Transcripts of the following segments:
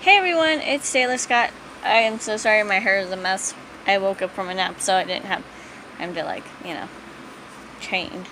Hey everyone, it's Sailor Scott. I am so sorry my hair is a mess. I woke up from a nap, so I didn't have time to, change.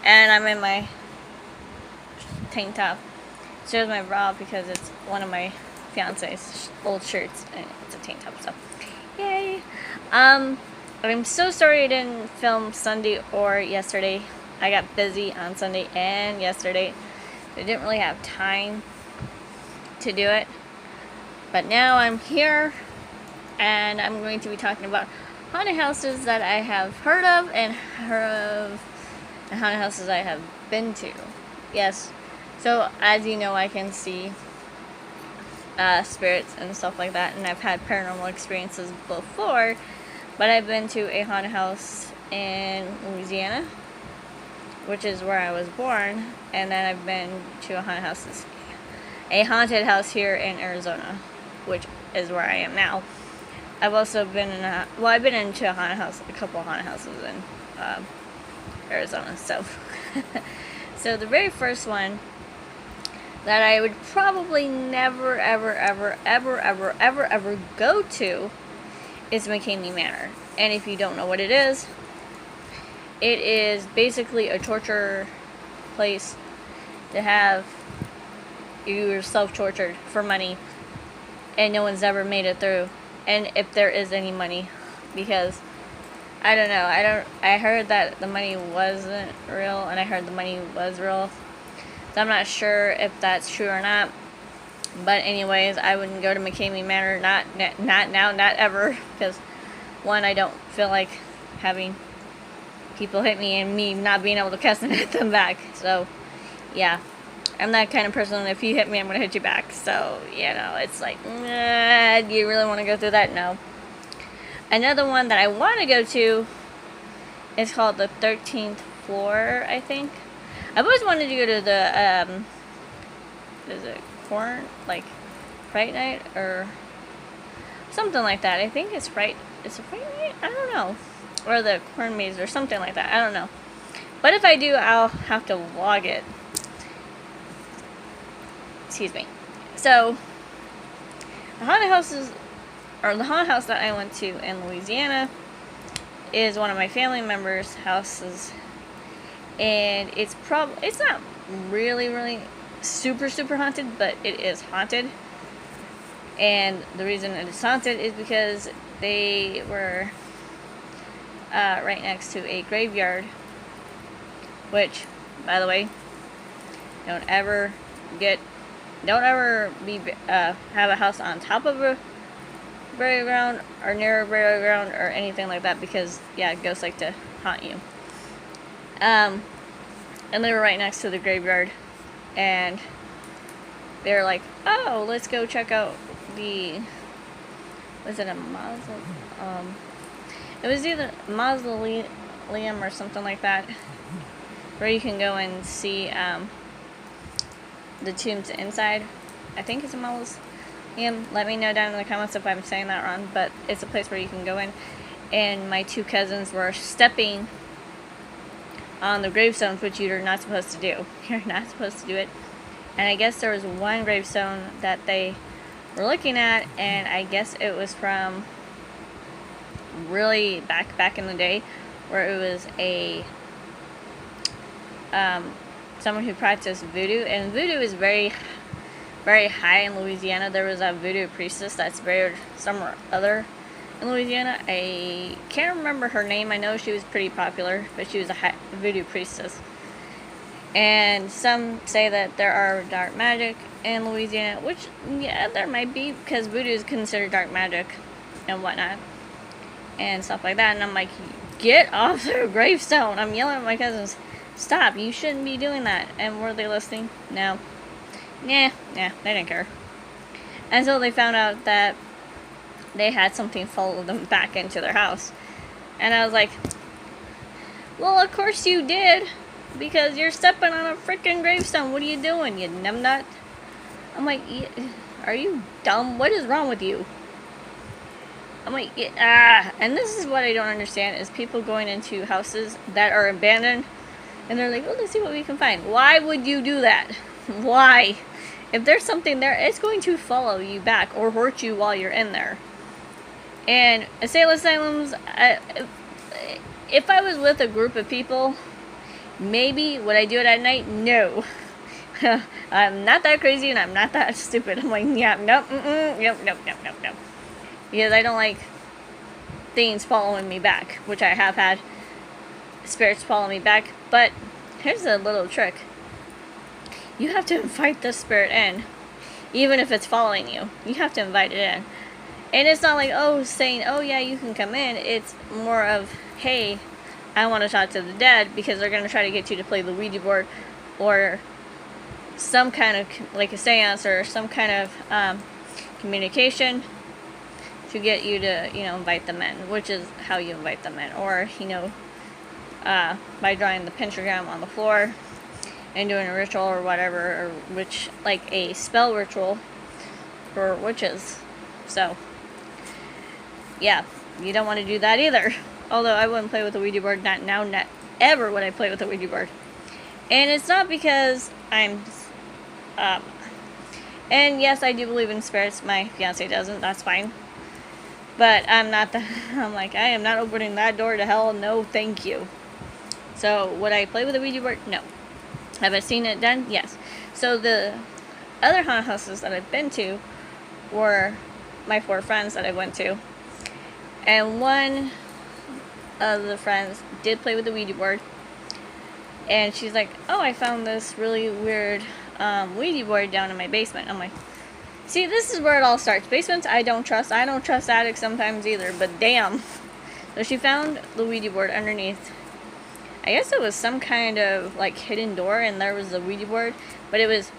And I'm in my tank top. So here's my bra because it's one of my fiance's old shirts, and it's a tank top, so yay. I'm so sorry I didn't film Sunday or yesterday. I got busy on Sunday and yesterday. I didn't really have time to do it. But now I'm here, and I'm going to be talking about haunted houses that I have heard of and haunted houses I have been to. Yes. So as you know, I can see spirits and stuff like that, and I've had paranormal experiences before. But I've been to a haunted house in Louisiana, which is where I was born, and then I've been to a haunted house here in Arizona, which is where I am now. I've also been I've been into a couple of haunted houses in Arizona. So, so the very first one that I would probably never, ever go to is McKamey Manor. And if you don't know what it is basically a torture place to have you self-tortured for money, and no one's ever made it through. And if there is any money, because I don't know, I heard that the money wasn't real, and I heard the money was real, so I'm not sure if that's true or not. But anyways, I wouldn't go to McKamey Manor, not now, not ever, because one, I don't feel like having people hit me and me not being able to cuss and hit them back. So yeah, I'm that kind of person. If you hit me, I'm going to hit you back. So, it's like, nah, do you really want to go through that? No. Another one that I want to go to is called the 13th Floor, I think. I've always wanted to go to the, is it Fright Night or something like that. I think it's Fright Night? I don't know. Or the Corn Maze or something like that. I don't know. But if I do, I'll have to vlog it. Excuse me. So, the haunted house that I went to in Louisiana is one of my family members' houses, and it's not really super haunted, but it is haunted. And the reason it is haunted is because they were right next to a graveyard, which, by the way, don't ever have a house on top of a burial ground or near a burial ground or anything like that, because ghosts like to haunt you. And they were right next to the graveyard, and they were like, oh, let's go check out was it a mausoleum? It was either mausoleum or something like that, where you can go and see the tombs inside. I think it's a mausoleum. Let me know down in the comments if I'm saying that wrong, but it's a place where you can go in. And my two cousins were stepping on the gravestones, which you're not supposed to do. You're not supposed to do it. And I guess there was one gravestone that they were looking at, and I guess it was from really back in the day, where it was a someone who practiced voodoo, and voodoo is very high in Louisiana. There was a voodoo priestess that's buried somewhere other in Louisiana. I can't remember her name. I know she was pretty popular, but she was a voodoo priestess. And some say that there are dark magic in Louisiana, which, there might be, because voodoo is considered dark magic and whatnot and stuff like that. And I'm like, get off their gravestone. I'm yelling at my cousins, stop, you shouldn't be doing that. And were they listening? No. Nah, they didn't care. And so they found out that they had something follow them back into their house. And I was like, well, of course you did, because you're stepping on a freaking gravestone. What are you doing, you numbnut? I'm like, are you dumb? What is wrong with you? I'm like, and this is what I don't understand, is people going into houses that are abandoned, and they're like, well, let's see what we can find. Why would you do that? Why? if there's something there, it's going to follow you back or hurt you while you're in there. And asylums, if I was with a group of people, maybe would I do it at night? No. I'm not that crazy and I'm not that stupid. I'm like, yeah, nope, nope. Because I don't like things following me back, which I have had spirits follow me back. But here's a little trick. You have to invite the spirit in. Even if it's following you, you have to invite it in. And it's not like, saying, yeah, you can come in. It's more of, hey, I want to talk to the dead, because they're going to try to get you to play the Ouija board or some kind of, like a seance or some kind of communication to get you to, invite them in, which is how you invite them in. Or, by drawing the pentagram on the floor and doing a ritual or whatever, or which, like a spell ritual for witches. So, yeah, you don't want to do that either. Although I wouldn't play with the Ouija board, not now, not ever would I play with the Ouija board. And it's not because I'm, and yes, I do believe in spirits. My fiance doesn't, that's fine. But I'm like, I am not opening that door to hell, no thank you. So, would I play with the Ouija board? No. Have I seen it done? Yes. So the other haunted houses that I've been to were my 4 friends that I went to. And one of the friends did play with the Ouija board. And she's like, I found this really weird Ouija board down in my basement. I'm like, see, this is where it all starts. Basements, I don't trust. I don't trust attics sometimes either, but damn. So she found the Ouija board underneath. I guess it was some kind of, like, hidden door, and there was a Ouija board. But it was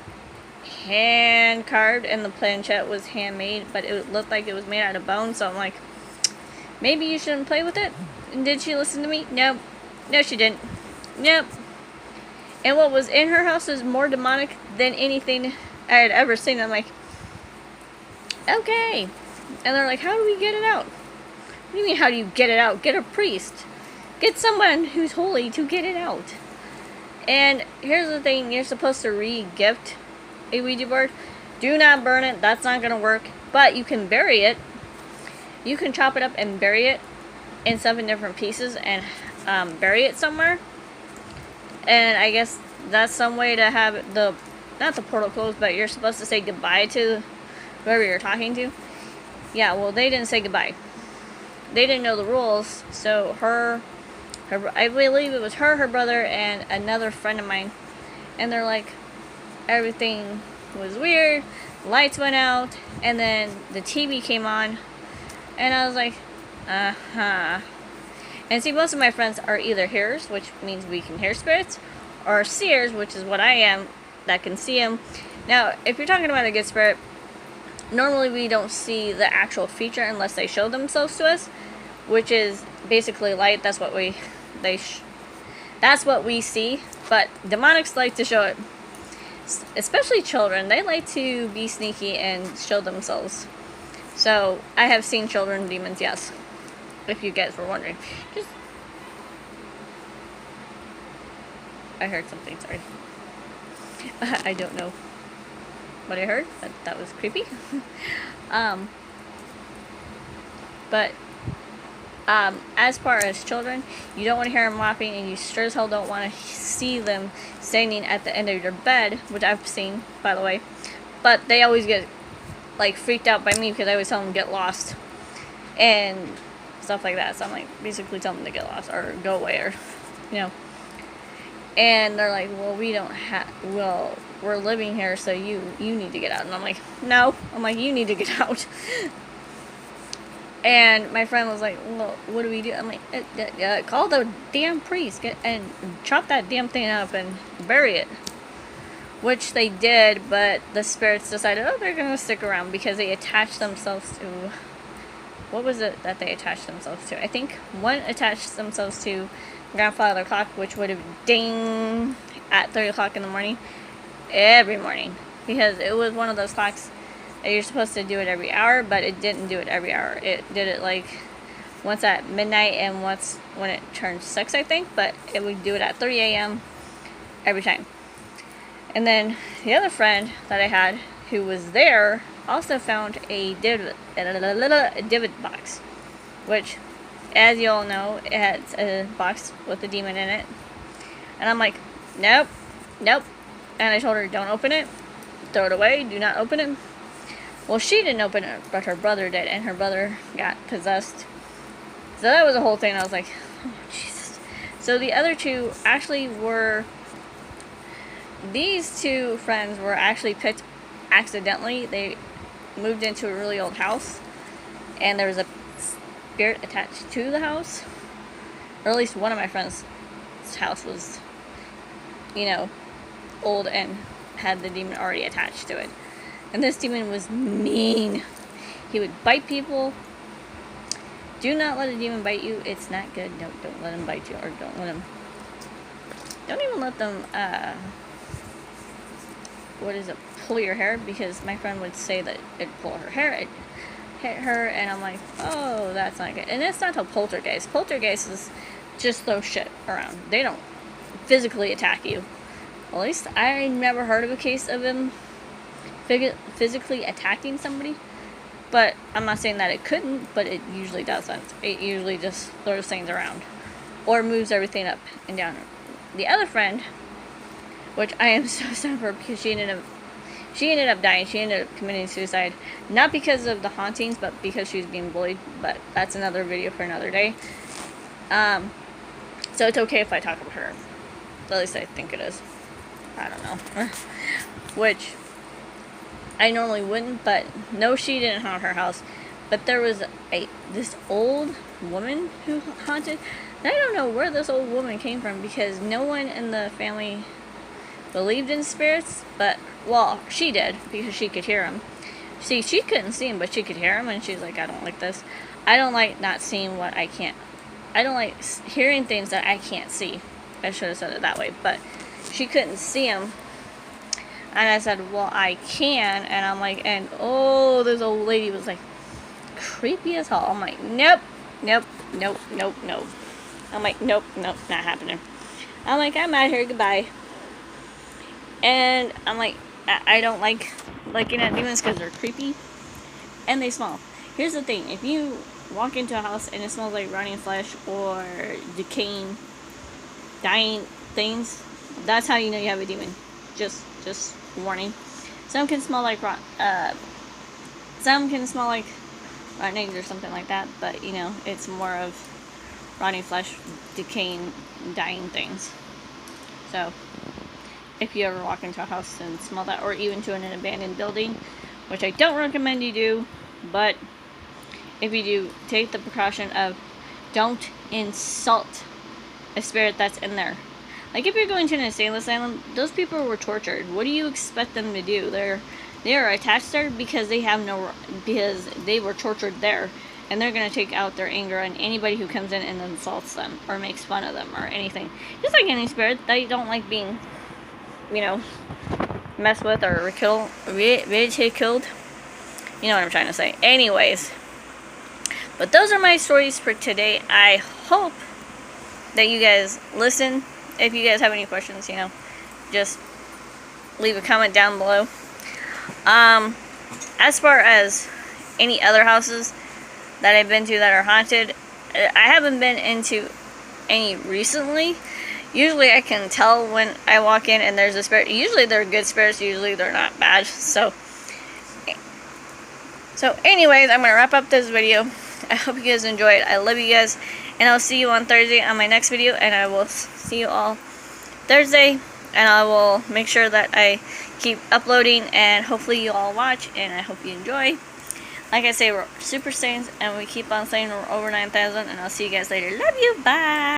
hand carved, and the planchette was handmade, but it looked like it was made out of bone. So I'm like, maybe you shouldn't play with it. And did she listen to me? No. No, she didn't. Nope. And what was in her house was more demonic than anything I had ever seen. I'm like, okay. And they're like, how do we get it out? What do you mean, how do you get it out? Get a priest. Get someone who's holy to get it out. And here's the thing, you're supposed to re-gift a Ouija board. Do not burn it, that's not going to work. But you can bury it. You can chop it up and bury it in 7 different pieces and bury it somewhere. And I guess that's some way to have not the portal closed, but you're supposed to say goodbye to whoever you're talking to. Yeah, well, they didn't say goodbye. They didn't know the rules, so I believe it was her brother, and another friend of mine. And they're like, everything was weird, lights went out, and then the TV came on. And I was like, uh-huh. And see, most of my friends are either hearers, which means we can hear spirits, or seers, which is what I am, that can see them. Now, if you're talking about a good spirit, normally we don't see the actual feature unless they show themselves to us, which is basically light. That's what we see. But demonics like to show it, especially children. They like to be sneaky and show themselves. So I have seen children demons, yes. If you guys were wondering, I heard something. Sorry. I don't know what I heard, but that was creepy. But as far as children, you don't want to hear them laughing, and you sure as hell don't want to see them standing at the end of your bed, which I've seen, by the way. But they always get, like, freaked out by me because I always tell them to get lost and stuff like that. So I'm like, basically tell them to get lost or go away, or, And they're like, well, we're living here, so you need to get out. And I'm like, no. I'm like, you need to get out. And my friend was like, well, what do we do? I'm like, call the damn priest and chop that damn thing up and bury it. Which they did, but the spirits decided, they're going to stick around because they attached themselves to... What was it that they attached themselves to? I think one attached themselves to grandfather clock, which would have ding at 3 o'clock in the morning. Every morning. Because it was one of those clocks that you're supposed to do it every hour, but it didn't do it every hour. It did it like once at midnight and once when it turned 6, I think. But it would do it at 3 a.m. every time. And then the other friend that I had who was there also found a divot box, which, as you all know, it has a box with a demon in it. And I'm like, nope, nope. And I told her, don't open it, throw it away, do not open it. Well, she didn't open it, but her brother did, and her brother got possessed. So that was the whole thing. I was like, oh, Jesus. So the other two actually were, these two friends were actually picked accidentally. They moved into a really old house, and there was a spirit attached to the house. Or at least one of my friends' house was, old and had the demon already attached to it. And this demon was mean. He would bite people. Do not let a demon bite you. It's not good. No, don't let him bite you, or don't even let them, pull your hair, because my friend would say that it'd pull her hair, it'd hit her, and I'm like, oh, that's not good. And it's not a poltergeist. Poltergeist is just throw shit around. They don't physically attack you. Well, at least I never heard of a case of him physically attacking somebody. But I'm not saying that it couldn't, but it usually doesn't. It usually just throws things around or moves everything up and down. The other friend, which I am so sad for, because she ended up dying. She ended up committing suicide, not because of the hauntings, but because she was being bullied. But that's another video for another day. So it's okay if I talk about her. At least I think it is. I don't know. Which I normally wouldn't, but no, she didn't haunt her house. But there was this old woman who haunted. And I don't know where this old woman came from, because no one in the family believed in spirits. But, well, she did, because she could hear them. See, she couldn't see them, but she could hear them. And she's like, I don't like this. I don't like not seeing what I can't. I don't like hearing things that I can't see. I should have said it that way. But she couldn't see them. And I said, well, I can. And I'm like, and oh, this old lady was like, creepy as hell. I'm like, nope, nope, nope, nope, nope. I'm like, nope, nope, not happening. I'm like, I'm out here, goodbye. And I'm like, I don't like looking at demons because they're creepy. And they smell. Here's the thing. If you walk into a house and it smells like rotting flesh or decaying, dying things, that's how you know you have a demon. Just warning. Some can smell like rotten eggs or something like that, but it's more of rotting flesh, decaying, dying things. So if you ever walk into a house and smell that, or even to an abandoned building, which I don't recommend you do, but if you do, take the precaution of don't insult a spirit that's in there. Like, if you're going to an insane asylum, those people were tortured. What do you expect them to do? They are attached there because because they were tortured there, and they're going to take out their anger on anybody who comes in and insults them or makes fun of them or anything. Just like any spirit, they don't like being, messed with or ridiculed. You know what I'm trying to say. Anyways, but those are my stories for today. I hope that you guys listen. If you guys have any questions, just leave a comment down below. As far as any other houses that I've been to that are haunted, I haven't been into any recently. Usually I can tell when I walk in and there's a spirit. Usually they're good spirits, usually they're not bad. So anyways, I'm going to wrap up this video. I hope you guys enjoyed. I love you guys. And I'll see you on Thursday on my next video. And I will see you all Thursday. And I will make sure that I keep uploading. And hopefully you all watch. And I hope you enjoy. Like I say, we're Super Saiyans. And we keep on saying we're over 9,000. And I'll see you guys later. Love you. Bye.